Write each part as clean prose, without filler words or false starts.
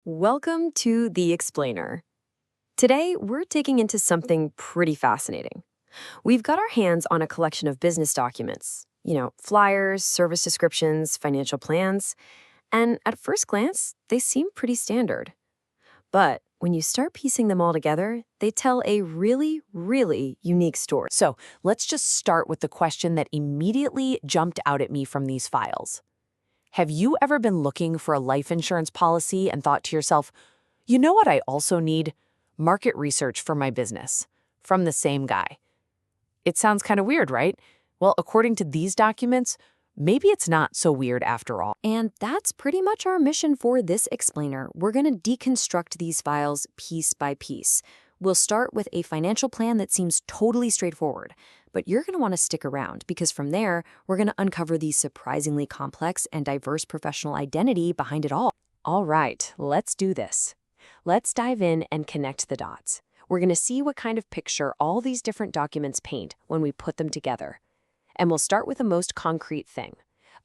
Welcome to The Explainer. Today, we're digging into something pretty fascinating. We've got our hands on a collection of business documents, flyers, service descriptions, financial plans, and at first glance, they seem pretty standard. But when you start piecing them all together, they tell a really, really unique story. So let's just start with the question that immediately jumped out at me from these files. Have you ever been looking for a life insurance policy and thought to yourself, you know what I also need? Market research for my business. From the same guy. It sounds kind of weird, right? Well, according to these documents, maybe it's not so weird after all. And that's pretty much our mission for this explainer. We're going to deconstruct these files piece by piece. We'll start with a financial plan that seems totally straightforward, but you're going to want to stick around because from there, we're going to uncover the surprisingly complex and diverse professional identity behind it all. All right, let's do this. Let's dive in and connect the dots. We're going to see what kind of picture all these different documents paint when we put them together. And we'll start with the most concrete thing,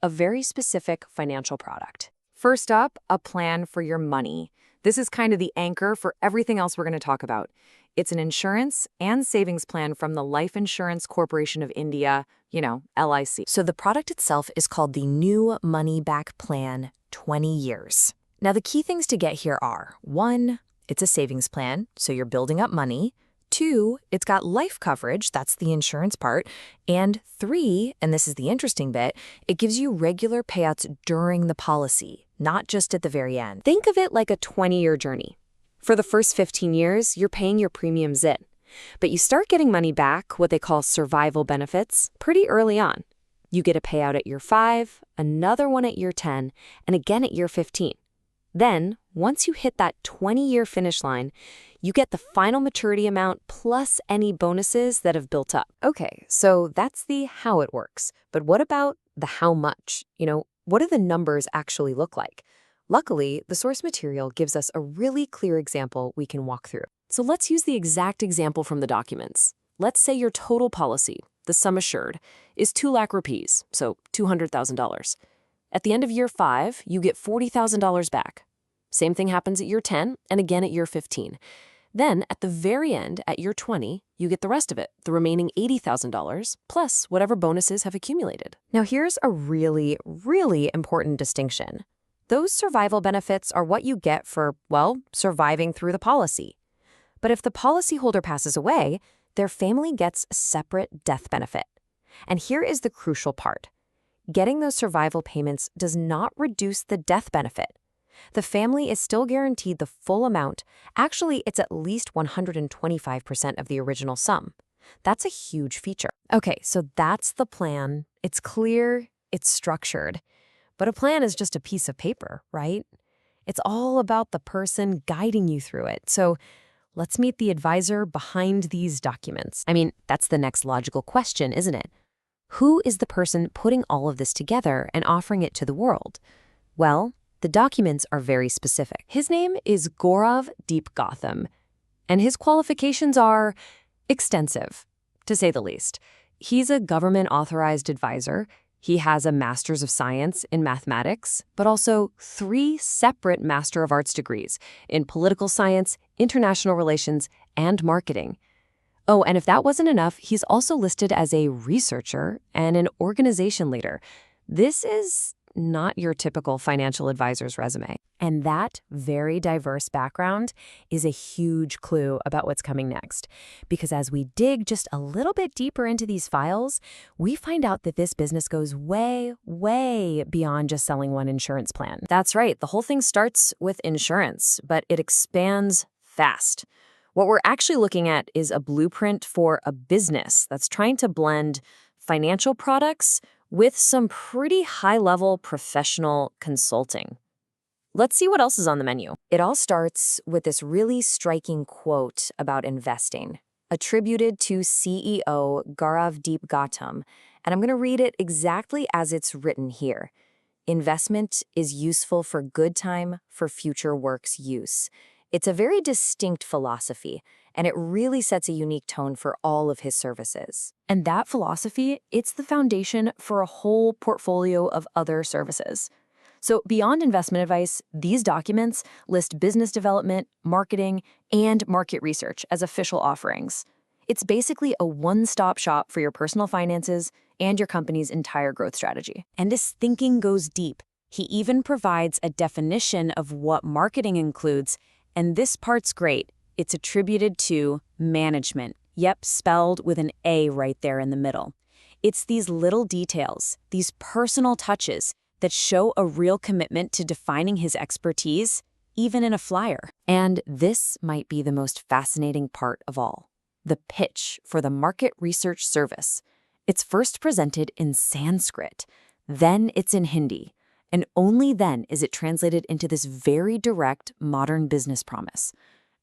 a very specific financial product. First up, a plan for your money. This is kind of the anchor for everything else we're going to talk about. It's an insurance and savings plan from the Life Insurance Corporation of India, LIC. So the product itself is called the New Money Back Plan 20 years. Now, the key things to get here are, 1, it's a savings plan, so you're building up money. 2, it's got life coverage, that's the insurance part. And 3, and this is the interesting bit, it gives you regular payouts during the policy, not just at the very end. Think of it like a 20-year journey. For the first 15 years, you're paying your premiums in. But you start getting money back, what they call survival benefits, pretty early on. You get a payout at year 5, another one at year 10, and again at year 15. Then, once you hit that 20-year finish line, you get the final maturity amount plus any bonuses that have built up. Okay, so that's the how it works. But what about the how much? What do the numbers actually look like? Luckily, the source material gives us a really clear example we can walk through. So let's use the exact example from the documents. Let's say your total policy, the sum assured, is 2 lakh rupees, so $200,000. At the end of year 5, you get $40,000 back. Same thing happens at year 10 and again at year 15. Then, at the very end, at year 20, you get the rest of it, the remaining $80,000, plus whatever bonuses have accumulated. Now, here's a really, really important distinction. Those survival benefits are what you get for, surviving through the policy. But if the policyholder passes away, their family gets a separate death benefit. And here is the crucial part. Getting those survival payments does not reduce the death benefit. The family is still guaranteed the full amount. Actually, it's at least 125% of the original sum. That's a huge feature. Okay, so that's the plan. It's clear, it's structured. But a plan is just a piece of paper, right? It's all about the person guiding you through it. So let's meet the advisor behind these documents. That's the next logical question, isn't it? Who is the person putting all of this together and offering it to the world? Well, the documents are very specific. His name is Gaurav Deepgatham, and his qualifications are extensive, to say the least. He's a government-authorized advisor. He has a Master's of Science in Mathematics, but also 3 separate Master of Arts degrees in Political Science, International Relations, and Marketing. Oh, and if that wasn't enough, he's also listed as a researcher and an organization leader. This is not your typical financial advisor's resume. And that very diverse background is a huge clue about what's coming next. Because as we dig just a little bit deeper into these files, we find out that this business goes way, way beyond just selling one insurance plan. That's right, the whole thing starts with insurance, but it expands fast. What we're actually looking at is a blueprint for a business that's trying to blend financial products with some pretty high-level professional consulting. Let's see what else is on the menu. It all starts with this really striking quote about investing, attributed to CEO Gaurav Deepgatham, and I'm going to read it exactly as it's written here. Investment is useful for good time, for future work's use. It's a very distinct philosophy, and it really sets a unique tone for all of his services. And that philosophy, it's the foundation for a whole portfolio of other services. So beyond investment advice, these documents list business development, marketing, and market research as official offerings. It's basically a one-stop shop for your personal finances and your company's entire growth strategy. And his thinking goes deep. He even provides a definition of what marketing includes, and this part's great. It's attributed to management. Yep, spelled with an A right there in the middle. It's these little details, these personal touches, that show a real commitment to defining his expertise, even in a flyer. And this might be the most fascinating part of all: the pitch for the market research service. It's first presented in Sanskrit, then it's in Hindi, and only then is it translated into this very direct, modern business promise.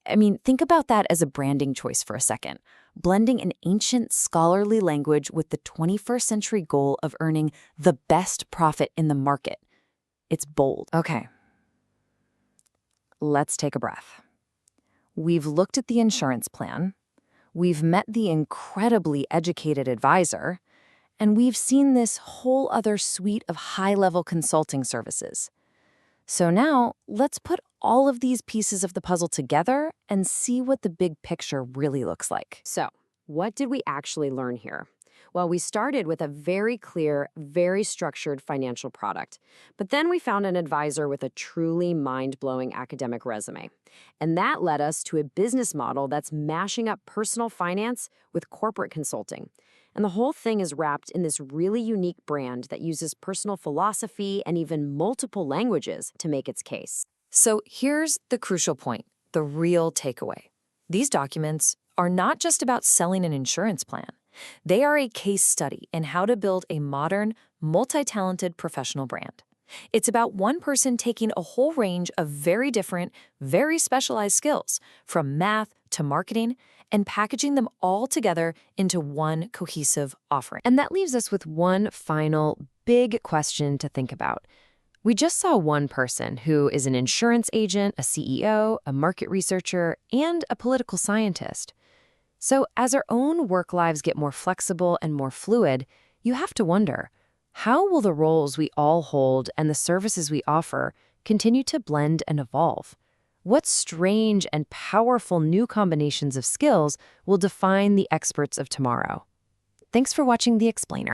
I mean, think about that as a branding choice for a second, blending an ancient scholarly language with the 21st century goal of earning the best profit in the market. It's bold. Okay. Let's take a breath. We've looked at the insurance plan, we've met the incredibly educated advisor, and we've seen this whole other suite of high-level consulting services. So now, let's put all of these pieces of the puzzle together and see what the big picture really looks like. So, what did we actually learn here? Well, we started with a very clear, very structured financial product, but then we found an advisor with a truly mind-blowing academic resume. And that led us to a business model that's mashing up personal finance with corporate consulting. And the whole thing is wrapped in this really unique brand that uses personal philosophy and even multiple languages to make its case. So here's the crucial point, the real takeaway. These documents are not just about selling an insurance plan. They are a case study in how to build a modern, multi-talented professional brand. It's about one person taking a whole range of very different, very specialized skills, from math to marketing, and packaging them all together into one cohesive offering. And that leaves us with one final big question to think about. We just saw one person who is an insurance agent, a CEO, a market researcher, and a political scientist. So as our own work lives get more flexible and more fluid, you have to wonder, how will the roles we all hold and the services we offer continue to blend and evolve? What strange and powerful new combinations of skills will define the experts of tomorrow? Thanks for watching The Explainer.